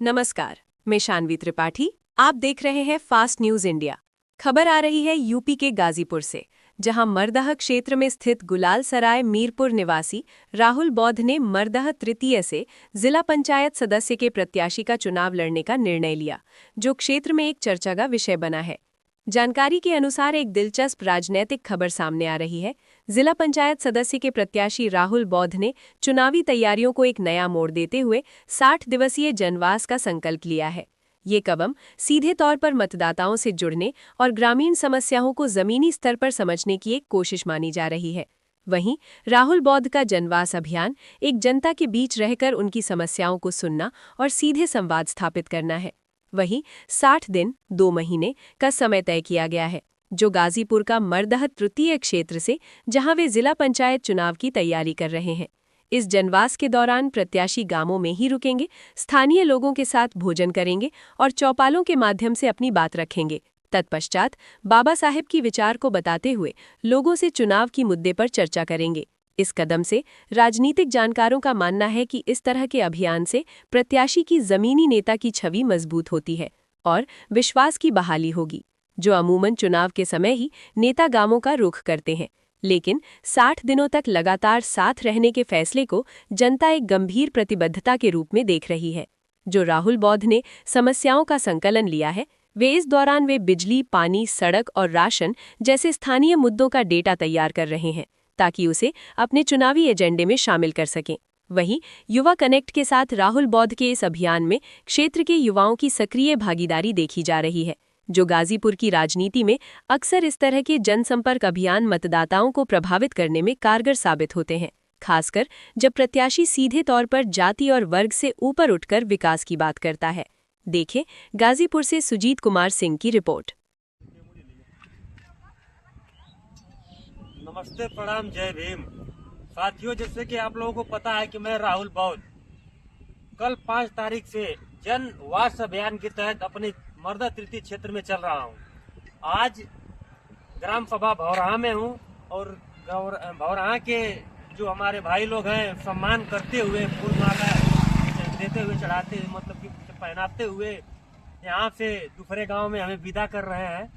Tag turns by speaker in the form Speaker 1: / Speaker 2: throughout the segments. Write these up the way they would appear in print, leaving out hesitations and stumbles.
Speaker 1: नमस्कार, मैं शानवी त्रिपाठी। आप देख रहे हैं फास्ट न्यूज इंडिया। खबर आ रही है यूपी के गाजीपुर से, जहां मरदह क्षेत्र में स्थित गुलाल सराय मीरपुर निवासी राहुल बौद्ध ने मरदह तृतीय से जिला पंचायत सदस्य के प्रत्याशी का चुनाव लड़ने का निर्णय लिया, जो क्षेत्र में एक चर्चा का विषय बना है। जानकारी के अनुसार एक दिलचस्प राजनीतिक खबर सामने आ रही है। जिला पंचायत सदस्य के प्रत्याशी राहुल बौद्ध ने चुनावी तैयारियों को एक नया मोड़ देते हुए 60 दिवसीय जनवास का संकल्प लिया है। ये कदम सीधे तौर पर मतदाताओं से जुड़ने और ग्रामीण समस्याओं को जमीनी स्तर पर समझने की एक कोशिश मानी जा रही है। वहीं राहुल बौद्ध का जनवास अभियान एक जनता के बीच रहकर उनकी समस्याओं को सुनना और सीधे संवाद स्थापित करना है। वहीं 60 दिन 2 महीने का समय तय किया गया है, जो गाजीपुर का मरदह तृतीय क्षेत्र से, जहां वे जिला पंचायत चुनाव की तैयारी कर रहे हैं। इस जनवास के दौरान प्रत्याशी गांवों में ही रुकेंगे, स्थानीय लोगों के साथ भोजन करेंगे और चौपालों के माध्यम से अपनी बात रखेंगे। तत्पश्चात बाबा साहेब की विचार को बताते हुए लोगों से चुनाव की मुद्दे पर चर्चा करेंगे। इस कदम से राजनीतिक जानकारों का मानना है कि इस तरह के अभियान से प्रत्याशी की जमीनी नेता की छवि मजबूत होती है और विश्वास की बहाली होगी, जो अमूमन चुनाव के समय ही नेता गांवों का रुख करते हैं। लेकिन 60 दिनों तक लगातार साथ रहने के फैसले को जनता एक गंभीर प्रतिबद्धता के रूप में देख रही है। जो राहुल बौद्ध ने समस्याओं का संकलन लिया है, इस दौरान वे बिजली, पानी, सड़क और राशन जैसे स्थानीय मुद्दों का डेटा तैयार कर रहे हैं, ताकि उसे अपने चुनावी एजेंडे में शामिल कर सकें। वहीं युवा कनेक्ट के साथ राहुल बौद्ध के इस अभियान में क्षेत्र के युवाओं की सक्रिय भागीदारी देखी जा रही है, जो गाजीपुर की राजनीति में अक्सर इस तरह के जनसंपर्क अभियान मतदाताओं को प्रभावित करने में कारगर साबित होते हैं, खासकर जब प्रत्याशी सीधे तौर पर जाति और वर्ग से ऊपर उठकर विकास की बात करता है। देखें गाजीपुर से सुजीत कुमार सिंह की रिपोर्ट।
Speaker 2: नमस्ते, प्रणाम, जय भीम। साथियों, जैसे कि आप लोगों को पता है कि मैं राहुल बौद्ध कल 5 तारीख से जनवास अभियान के तहत अपने मरदह तृतीय क्षेत्र में चल रहा हूं। आज ग्राम सभा भौरहा में हूं और भौरहा के जो हमारे भाई लोग हैं, सम्मान करते हुए, फूल माला देते हुए, चढ़ाते, मतलब कि पहनाते हुए यहाँ से दूसरे गांव में हमें विदा कर रहे हैं।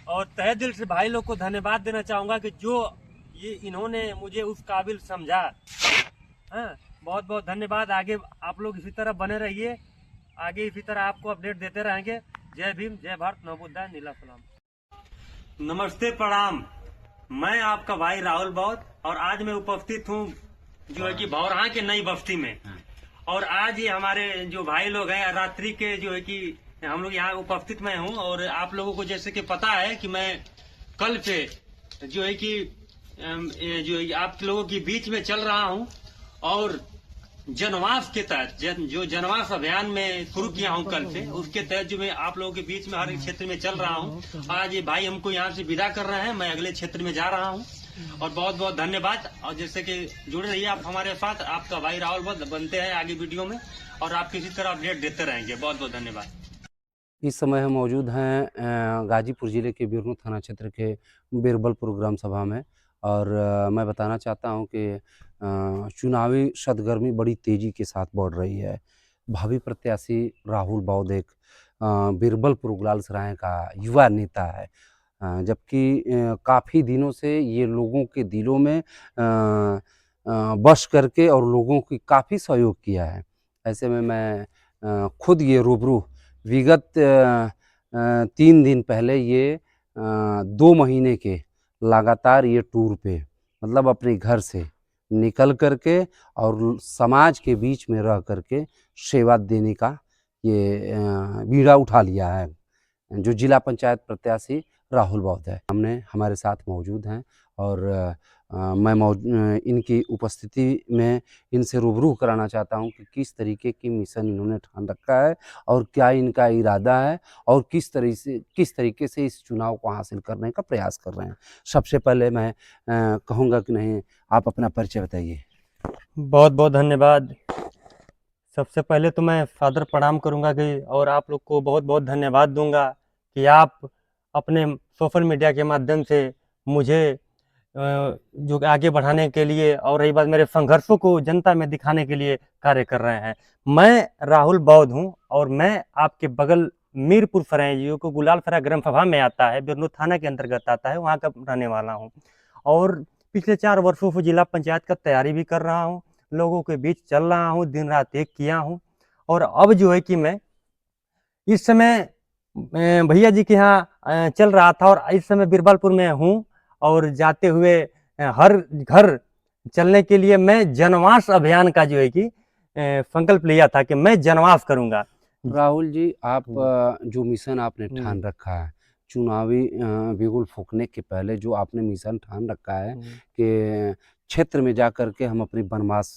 Speaker 2: और तहे दिल से भाई लोग को धन्यवाद देना चाहूँगा कि जो ये इन्होंने मुझे उस काबिल समझा। हाँ, बहुत बहुत धन्यवाद। आगे आप लोग इसी तरह बने रहिए, आगे इसी तरह आपको अपडेट देते रहेंगे। जय भीम, जय भारत, नमोबुद्धाय, नीला सलाम। नमस्ते, प्रणाम। मैं आपका भाई राहुल बौद्ध और आज मैं उपस्थित हूँ जो है कि भौरहा के नई बस्ती में। और आज ये हमारे जो भाई लोग हैं, रात्रि के जो है कि हम लोग यहाँ उपस्थित मैं हूँ। और आप लोगों को जैसे कि पता है कि मैं कल से जो है कि आप लोगों के बीच में चल रहा हूँ और जनवास के तहत जो जनवास अभियान में शुरू किया हूँ कल से, उसके तहत जो मैं आप लोगों के बीच में हर एक क्षेत्र में चल रहा हूँ। आज ये भाई हमको यहाँ से विदा कर रहे हैं, मैं अगले क्षेत्र में जा रहा हूँ। और बहुत बहुत धन्यवाद। और जैसे कि जुड़े रहिए आप हमारे साथ। आपका भाई राहुल बौद्ध बनते हैं आगे वीडियो में और आप किसी तरह अपडेट देते रहेंगे। बहुत बहुत धन्यवाद।
Speaker 3: इस समय हम मौजूद हैं गाजीपुर ज़िले के बिरनू थाना क्षेत्र के बिरबलपुर ग्राम सभा में। और मैं बताना चाहता हूं कि चुनावी सरगर्मी बड़ी तेज़ी के साथ बढ़ रही है। भावी प्रत्याशी राहुल बौद्ध एक बिरबलपुर गुलाल सराय का युवा नेता है, जबकि काफ़ी दिनों से ये लोगों के दिलों में बस करके और लोगों की काफ़ी सहयोग किया है। ऐसे में मैं खुद ये रूबरू विगत 3 दिन पहले ये 2 महीने के लगातार ये टूर पे, मतलब अपने घर से निकल करके और समाज के बीच में रह करके सेवा देने का ये बीड़ा उठा लिया है, जो जिला पंचायत प्रत्याशी राहुल बौद्ध है। हमने हमारे साथ मौजूद हैं और मैं इनकी उपस्थिति में इनसे रूबरू कराना चाहता हूं कि किस तरीके की मिशन इन्होंने ठान रखा है और क्या इनका इरादा है और किस तरीके से इस चुनाव को हासिल करने का प्रयास कर रहे हैं। सबसे पहले मैं कहूँगा कि नहीं, आप अपना परिचय बताइए।
Speaker 2: बहुत बहुत धन्यवाद। सबसे पहले तो मैं सादर प्रणाम करूंगा कि और आप लोग को बहुत बहुत धन्यवाद दूंगा कि आप अपने सोशल मीडिया के माध्यम से मुझे जो आगे बढ़ाने के लिए, और रही बात मेरे संघर्षों को जनता में दिखाने के लिए कार्य कर रहे हैं। मैं राहुल बौद्ध हूं और मैं आपके बगल मीरपुर सराय जो को गुलाल सराय ग्राम सभा में आता है, बिरनूर थाना के अंतर्गत आता है, वहाँ का रहने वाला हूँ। और पिछले 4 वर्षों से जिला पंचायत का तैयारी भी कर रहा हूँ, लोगों के बीच चल रहा हूँ, दिन रात एक किया हूँ। और अब जो है कि मैं इस समय भैया जी के यहाँ चल रहा था और इस समय बिरबलपुर में हूँ। और जाते हुए हर घर चलने के लिए मैं जनवास अभियान का जो है कि संकल्प लिया था कि मैं जनवास करूंगा।
Speaker 3: राहुल जी, आप जो मिशन आपने ठान रखा है, चुनावी बिगुल फूकने के पहले जो आपने मिशन ठान रखा है कि क्षेत्र में जा कर के हम अपनी वनवास,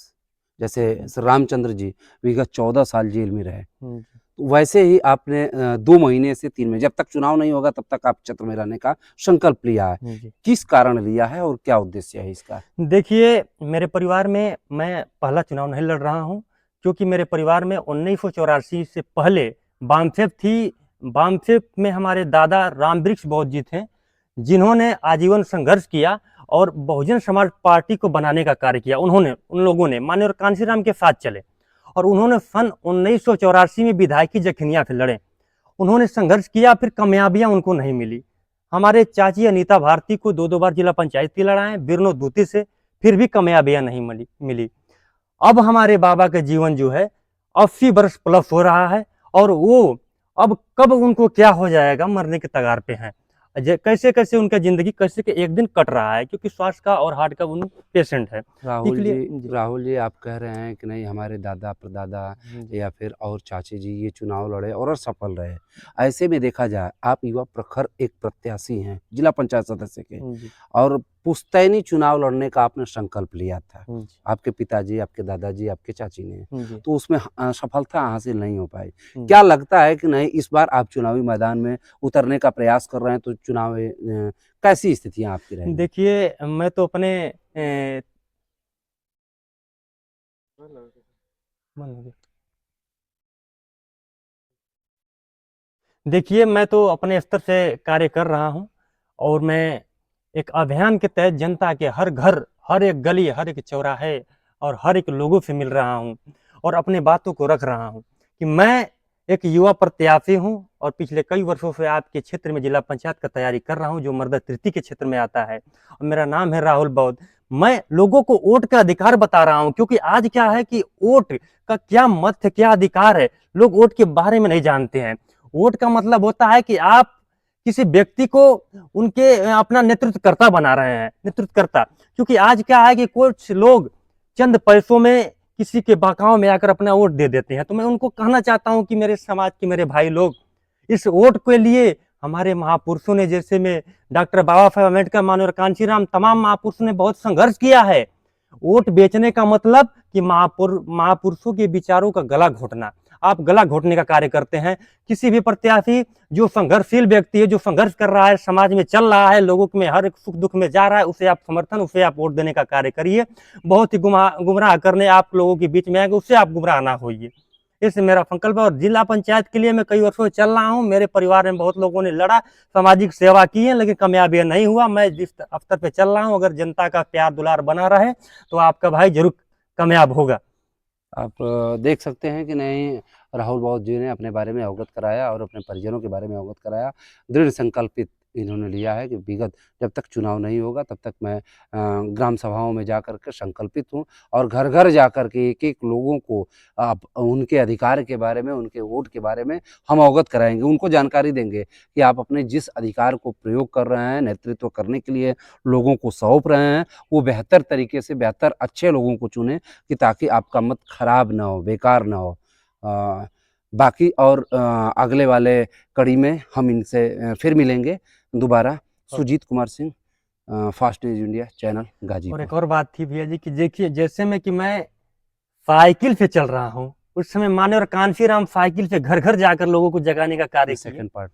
Speaker 3: जैसे रामचंद्र जी विगत 14 साल जेल में रहे, तो वैसे ही आपने 2 महीने से 3 महीने, जब तक चुनाव नहीं होगा तब तक आप क्षेत्र में रहने का संकल्प लिया है। किस कारण लिया है और क्या उद्देश्य है इसका?
Speaker 2: देखिए, मेरे परिवार में मैं पहला चुनाव नहीं लड़ रहा हूँ, क्योंकि मेरे परिवार में 1984 से पहले वामफेप थी। वामफेप में हमारे दादा रामवृक्ष बौद्ध जी थे, जिन्होंने आजीवन संघर्ष किया और बहुजन समाज पार्टी को बनाने का कार्य किया। उन लोगों ने माननीय कांशीराम के साथ चले और उन्होंने सन 1984 में विधायकी जखनिया से लड़े। उन्होंने संघर्ष किया, फिर कामयाबियां उनको नहीं मिली। हमारे चाची अनीता भारती को 2 बार जिला पंचायत की लड़ाए बिरनो दूती से, फिर भी कामयाबियां नहीं मिली। अब हमारे बाबा का जीवन जो है 80 वर्ष प्लस हो रहा है और वो अब कब उनको क्या हो जाएगा, मरने के कगार पे हैं। कैसे कैसे उनका जिंदगी कैसे के एक दिन कट रहा है, क्योंकि स्वास्थ्य का और हार्ट का उन पेशेंट है।
Speaker 3: राहुल जी आप कह रहे हैं कि नहीं हमारे दादा परदादा या फिर और चाचे जी ये चुनाव लड़े और सफल रहे। ऐसे में देखा जाए आप युवा प्रखर एक प्रत्याशी हैं जिला पंचायत सदस्य के, और पुश्तैनी चुनाव लड़ने का आपने संकल्प लिया था, आपके पिताजी, आपके दादाजी, आपके चाची ने, तो उसमें सफलता हासिल नहीं हो पाई। क्या लगता है कि नहीं इस बार आप चुनावी मैदान में उतरने का प्रयास कर रहे हैं, तो चुनाव कैसी स्थितियां आपकी रहेंगी?
Speaker 2: देखिए, मैं तो अपने देखिए मैं तो अपने स्तर से कार्य कर रहा हूं और मैं एक अभियान के तहत जनता के हर घर, हर एक गली, हर एक चौराहे और हर एक लोगों से मिल रहा हूं और अपने बातों को रख रहा हूं कि मैं एक युवा प्रत्याशी हूं और पिछले कई वर्षों से आपके क्षेत्र में जिला पंचायत का तैयारी कर रहा हूं, जो मर्दा तृतीय के क्षेत्र में आता है, और मेरा नाम है राहुल बौद्ध। मैं लोगों को वोट का अधिकार बता रहा हूं, क्योंकि आज क्या है कि वोट का क्या मत है, क्या अधिकार है, लोग वोट के बारे में नहीं जानते हैं। वोट का मतलब होता है कि आप किसी व्यक्ति को उनके अपना नेतृत्वकर्ता बना रहे हैं, नेतृत्वकर्ता। क्योंकि आज क्या है कि कुछ लोग चंद पैसों में किसी के बहकावे में आकर अपना वोट दे देते हैं। तो मैं उनको कहना चाहता हूं कि मेरे समाज के मेरे भाई लोग, इस वोट के लिए हमारे महापुरुषों ने, जैसे में डॉक्टर बाबा साहेब अम्बेडकर, माननीय कांशीराम, तमाम महापुरुषों ने बहुत संघर्ष किया है। वोट बेचने का मतलब कि महापुरुषों के विचारों का गला घोटना। आप गला घोटने का कार्य करते हैं। किसी भी प्रत्याशी जो संघर्षशील व्यक्ति है, जो संघर्ष कर रहा है, समाज में चल रहा है, लोगों में हर एक सुख दुख में जा रहा है, उसे आप समर्थन, उसे आप वोट देने का कार्य करिए। बहुत ही गुमराह करने आप लोगों के बीच में आएंगे, उससे आप गुमराह ना होइए। इससे मेरा संकल्प है। और जिला पंचायत के लिए मैं कई वर्षों से चल रहा हूँ। मेरे परिवार में बहुत लोगों ने लड़ा, सामाजिक सेवा की है, लेकिन कामयाबी नहीं हुआ। मैं जिस अवसर पे चल रहा हूँ, अगर जनता का प्यार दुलार बना रहे तो आपका भाई जरूर कामयाब होगा।
Speaker 3: आप देख सकते हैं कि नहीं राहुल बौद्ध जी ने अपने बारे में अवगत कराया और अपने परिजनों के बारे में अवगत कराया। दृढ़ संकल्पित इन्होंने लिया है कि विगत जब तक चुनाव नहीं होगा तब तक मैं ग्राम सभाओं में जाकर के संकल्पित हूँ और घर घर जाकर के एक एक लोगों को आप उनके अधिकार के बारे में, उनके वोट के बारे में हम अवगत कराएंगे, उनको जानकारी देंगे कि आप अपने जिस अधिकार को प्रयोग कर रहे हैं, नेतृत्व करने के लिए लोगों को सौंप रहे हैं, वो बेहतर तरीके से, बेहतर अच्छे लोगों को चुनें कि ताकि आपका मत खराब ना हो, बेकार ना हो। बाकी और अगले वाले कड़ी में हम इनसे फिर मिलेंगे दोबारा। Sujeet Kumar Singh, fast news India channel, Ghazipur.
Speaker 2: और एक और बात थी भैया जी कि देखिए, जैसे में कि मैं साइकिल से चल रहा हूँ, उस समय माननीय कांशीराम साइकिल से घर घर जाकर लोगों को जगाने का कार्य किए।
Speaker 3: Second part